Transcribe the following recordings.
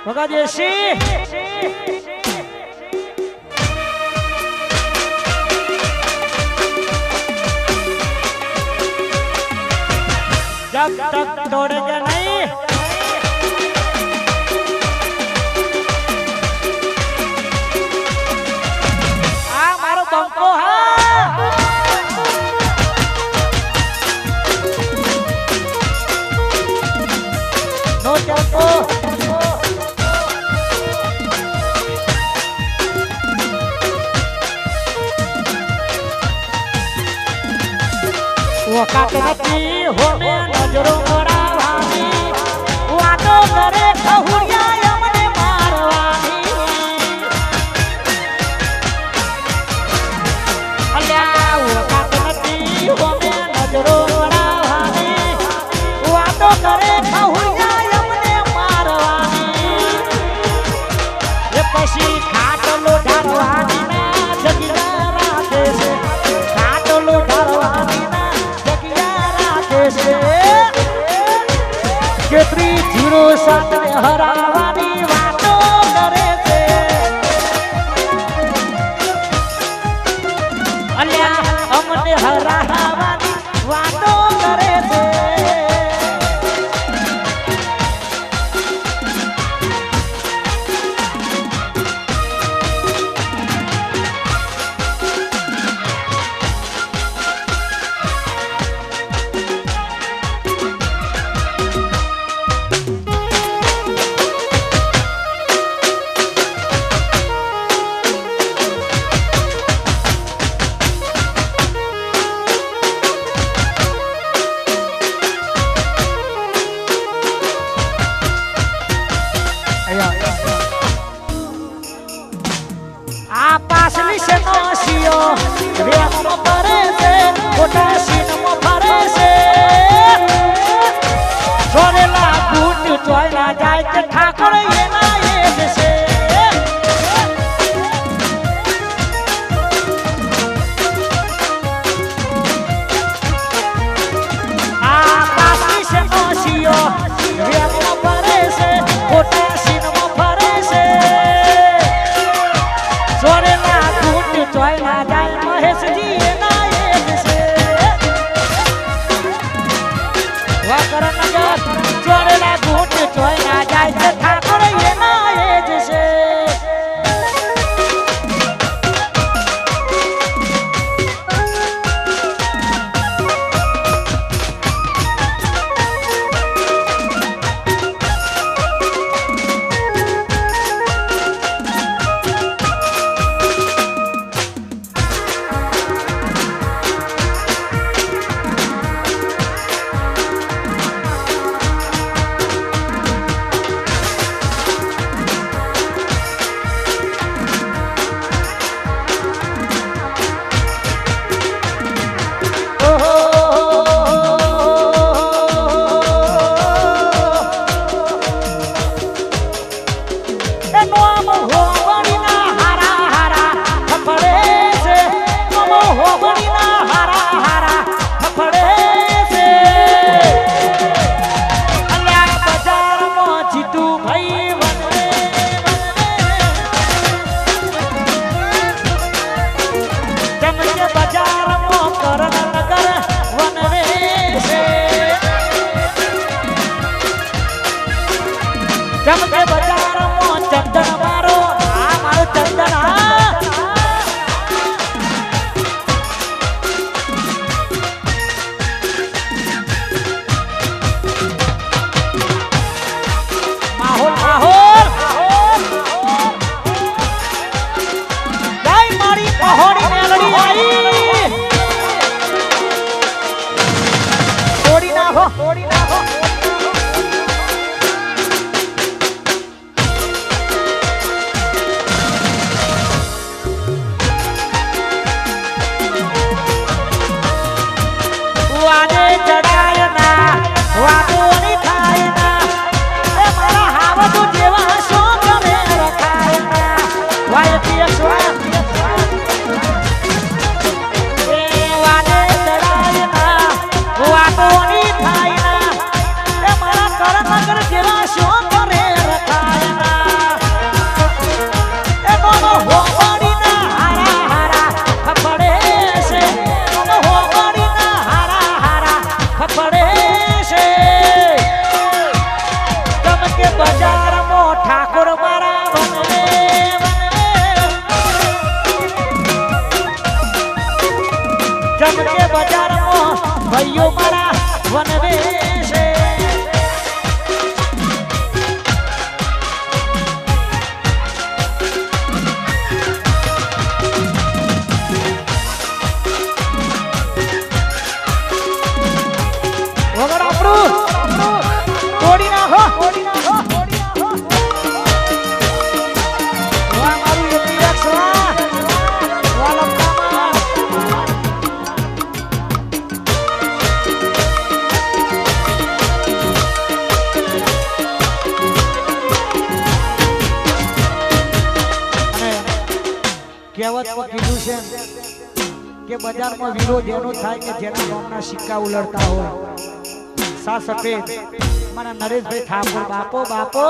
ભગાદેશી जब तक तोड़ेगा नहीं आ मारो बंको हाँ नो टेम्पो वो काटती हो में नजरों मरावानी वातो करे कहूरिया यमने मारवानी अल्या वो काटती हो में नजरों मरावानी वातो करे कहूरिया यमने मारवानी ये पशी खाटलो ढारवानी ना जगिया राखे से खाटलो ढारवानी केतरी जीरो साथ ने हरावानी वातो करे छे अल्या अमने हरावानी वातो करे छे पासली से नोसियो रेम परे से गोटा सीन में भरे से छोरेला बूट चोइला जाय के ठाकुर ये ना ये से आ पासली से नोसियो रेम परे से गोटा सीन में भरे से छोरेला बूट चोइला जाय महेश जी ना एक से वा कर नजर छोरेला बूट चोइला जाय से ठाकुर ये ना एक से जमके बाजार में चंदन मारो आ मारो चंदन माहौल माहौल जय मारी पहाड़ी मेलड़ी आई थोड़ी ना हो કહેવતમાં કીધું છે કે બજારમાં વિરોધ એનો થાય કે જેના ગામના સિક્કા ઉલડતા હોય સા સફેદ મારા નરેશભાઈ ઠાકોર બાપો બાપો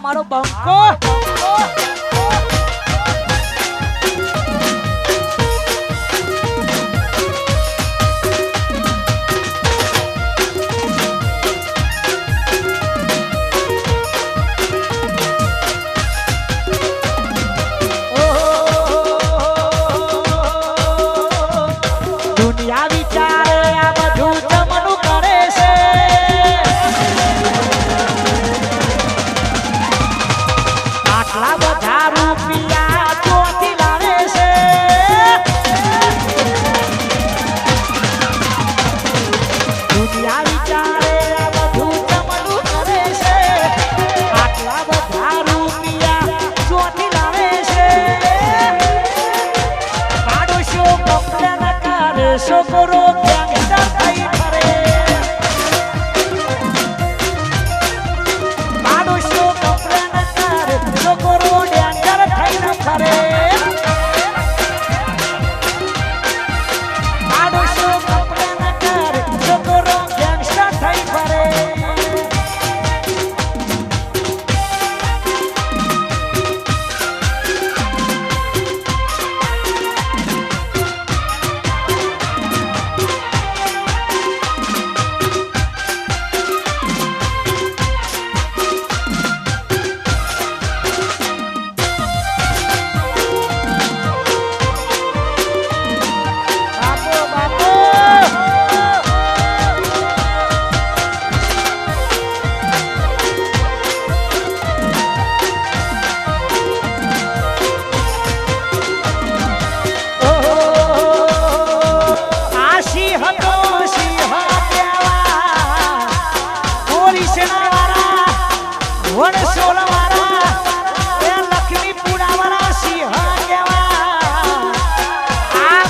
મારો બંકો દુનિયા વિચારે આ બધું જમનું કરે છે આટલા બધા રૂપિયા ચોથી લાવે છે દુનિયા વિચારે આ બધું જમનું કરે છે આટલા બધા રૂપિયા ચોથી લાવે છે પાડોશો કપડાં કરે છોકરો ગેંગસ્ટર થઈ ફરે પાડોશો કપડાં કરે છોકરો ડેન્જર થઈને ફરે પાડોશો કપડાં કરે છોકરો ગેંગસ્ટર થઈ ફરે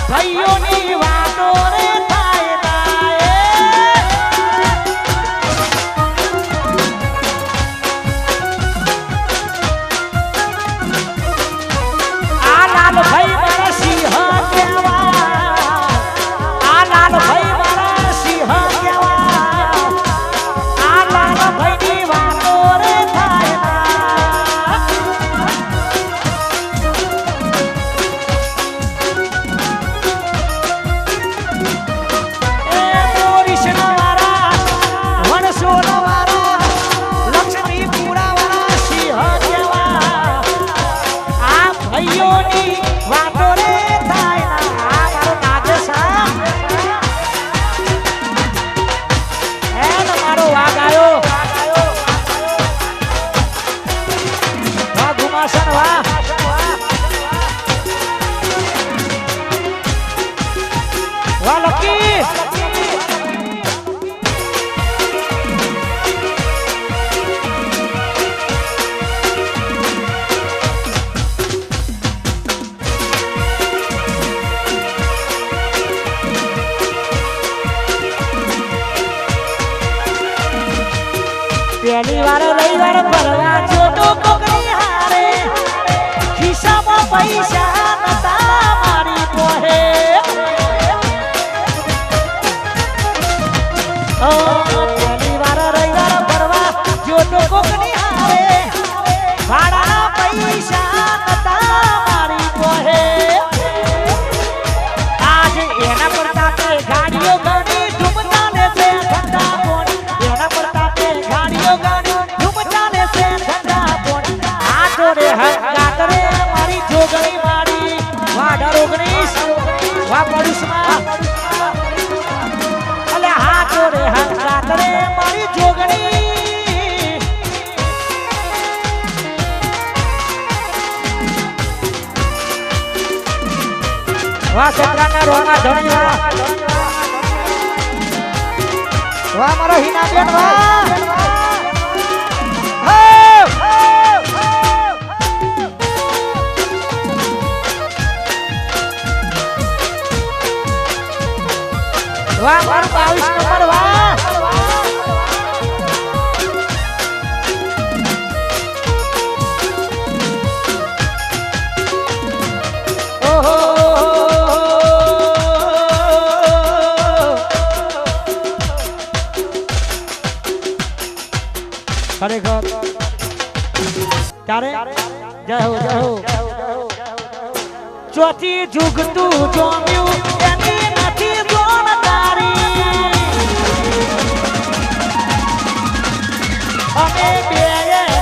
ભાઈ ની વાતો રે થાય પહેલી વાર રવિવાર ભરવા જો તો કોકની હારે ખિસ્સામાં પૈસા નતા મારી પોહે પહેલી વાર રવિવાર ભરવા જો તો કોકની હારે ભાડાના પૈસા નતા મારી પોહે આજ એના પ્રતાપે ગાડીઓ ગાડી ધૂમતા ને છે ઠંડા પોણી એના પ્રતાપે ગાડીઓ ગાડી ધૂમતા ને છે ઠંડા પોણી આ જોડે હંગાત રે મારી જોગણી વાડી વાહ 18 વાહ પડુસમાં અલે હા જોડે હંગાત રે મારી જોગણી વાહ સત્રાના રોના ધણી વાહ મારો હિના બેન વાહ વાહ મારું 22 નંબર વાહ ઓહો ખરેખર ત્યારે જય હો ચોથી જુગતું જોમ્યું એની નથી જોણકારી અમે બે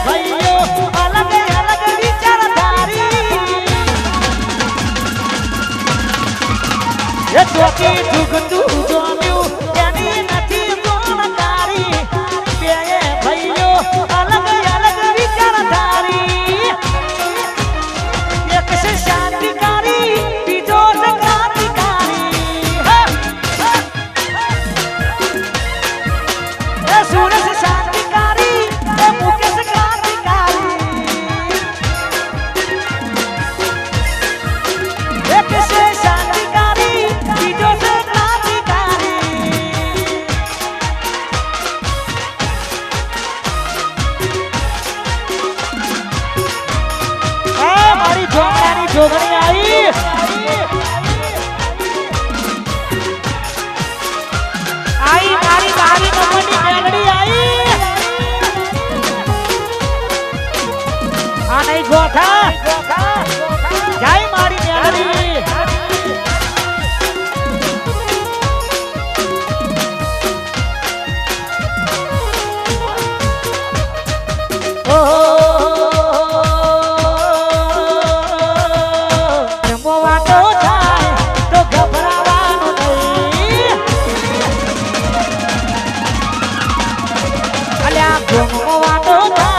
ભાઈઓ અલગ અલગ વિચારધારી એ ચોથી જુગતું જોમ્યું એની નથી જોણકારી બે ભાઈઓ અલગ અલગ વિચારધારી એક છે શાંતિકારી બીજો છે ક્રાંતિકારી એ સુરેશ શાંતિકારી એ મુકેશ ક્રાંતિકારી એક છે શાંતિકારી બીજો છે ક્રાંતિકારી મારી જોગણાની જોગણી આવી મારી મારી નંબરની મેલડી આવી આ નહીં ગોઠા જય મારી મેલડી વાતો